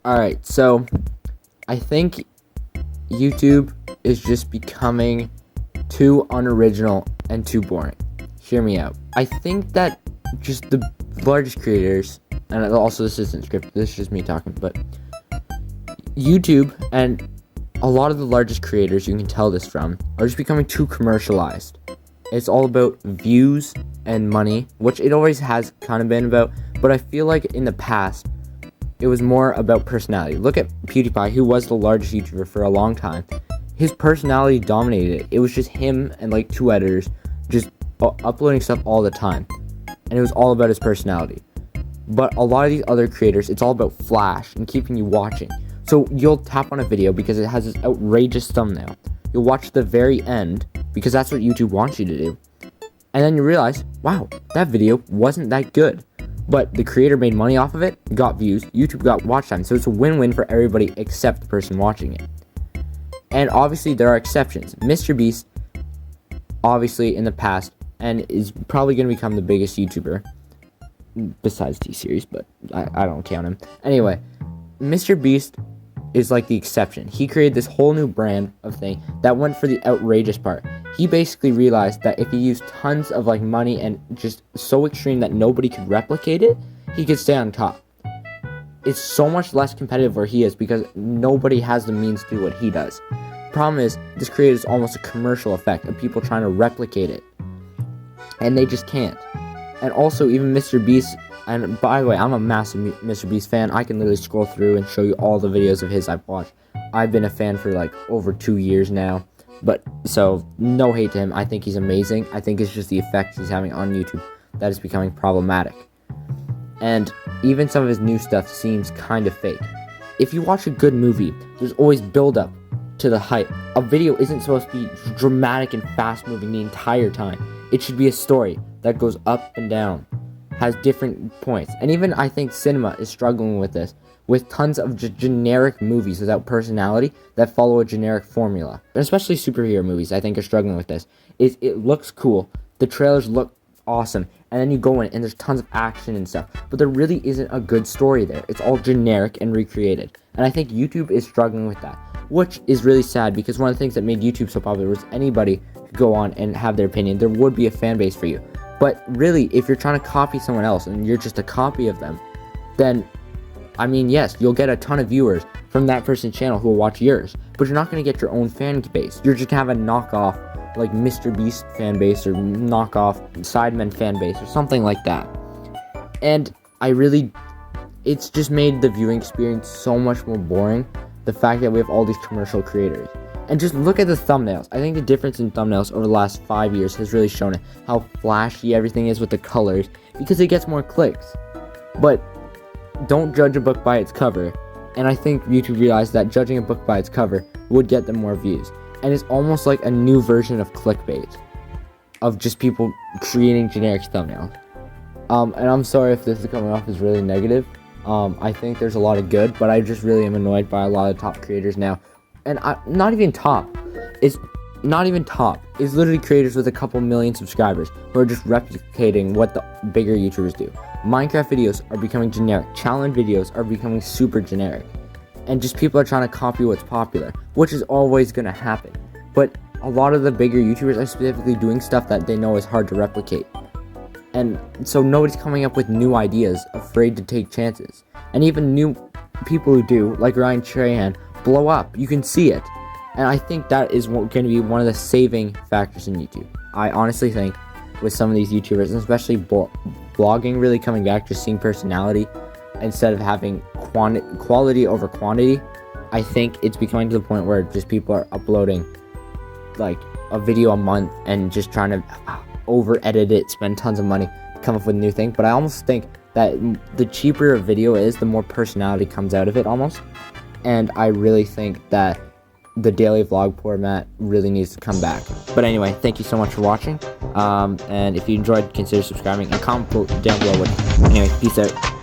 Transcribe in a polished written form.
Alright, so I think YouTube is just becoming too unoriginal and too boring. Hear me out. I think that just the largest creators, and also this isn't scripted, this is just me talking, but YouTube and a lot of the largest creators, you can tell this from, are just becoming too commercialized. It's all about views and money, which it always has kind of been about, but I feel like in the past, it was more about personality. Look at PewDiePie, who was the largest YouTuber for a long time. His personality dominated it. It was just him and like 2 editors just uploading stuff all the time. And it was all about his personality. But a lot of these other creators, it's all about flash and keeping you watching. So you'll tap on a video because it has this outrageous thumbnail. You'll watch the very end because that's what YouTube wants you to do. And then you realize, wow, that video wasn't that good. But the creator made money off of it, got views, YouTube got watch time. So it's a win-win for everybody except the person watching it. And obviously there are exceptions. MrBeast, obviously in the past, and is probably going to become the biggest YouTuber besides T-Series, but I don't count him. Anyway, MrBeast is like the exception. He created this whole new brand of thing that went for the outrageous part. He basically realized that if he used tons of like money and just so extreme that nobody could replicate it, he could stay on top. It's so much less competitive where he is because nobody has the means to do what he does. Problem is, this creates almost a commercial effect of people trying to replicate it. And they just can't. And also, even MrBeast, and by the way, I'm a massive MrBeast fan. I can literally scroll through and show you all the videos of his I've watched. I've been a fan for like over 2 years now. But, so, no hate to him. I think he's amazing. I think it's just the effect he's having on YouTube that is becoming problematic. And even some of his new stuff seems kind of fake. If you watch a good movie, there's always build-up to the hype. A video isn't supposed to be dramatic and fast-moving the entire time. It should be a story that goes up and down, has different points. And even I think cinema is struggling with this, with tons of generic movies without personality that follow a generic formula. And especially superhero movies, I think, are struggling with this. It looks cool, the trailers look awesome, and then you go in and there's tons of action and stuff, but there really isn't a good story there. It's all generic and recreated. And I think YouTube is struggling with that, which is really sad because one of the things that made YouTube so popular was anybody could go on and have their opinion. There would be a fan base for you. But really, if you're trying to copy someone else and you're just a copy of them, then, I mean, yes, you'll get a ton of viewers from that person's channel who will watch yours, but you're not going to get your own fan base. You're just going to have a knockoff, like MrBeast fan base or knockoff Sidemen fan base or something like that. And it's just made the viewing experience so much more boring, the fact that we have all these commercial creators. And just look at the thumbnails. I think the difference in thumbnails over the last 5 years has really shown it, how flashy everything is with the colors, because it gets more clicks. But don't judge a book by its cover. And I think YouTube realized that judging a book by its cover would get them more views. And it's almost like a new version of clickbait, of just people creating generic thumbnails. And I'm sorry if this is coming off as really negative. I think there's a lot of good, but I just really am annoyed by a lot of top creators now. And not even top. It's literally creators with a couple million subscribers who are just replicating what the bigger YouTubers do. Minecraft videos are becoming generic. Challenge videos are becoming super generic. And just people are trying to copy what's popular, which is always going to happen. But a lot of the bigger YouTubers are specifically doing stuff that they know is hard to replicate. And so nobody's coming up with new ideas, afraid to take chances. And even new people who do, like Ryan Trahan, blow up. You can see it. And I think that is going to be one of the saving factors in YouTube. I honestly think with some of these YouTubers, and especially blogging really coming back, just seeing personality instead of having quality over quantity, I think it's becoming to the point where just people are uploading like a video a month and just trying to over edit it, spend tons of money, come up with a new thing. But I almost think that the cheaper a video is, the more personality comes out of it almost. And I really think that the daily vlog format really needs to come back. But anyway, thank you so much for watching. And if you enjoyed, consider subscribing and comment down below. Anyway, peace out.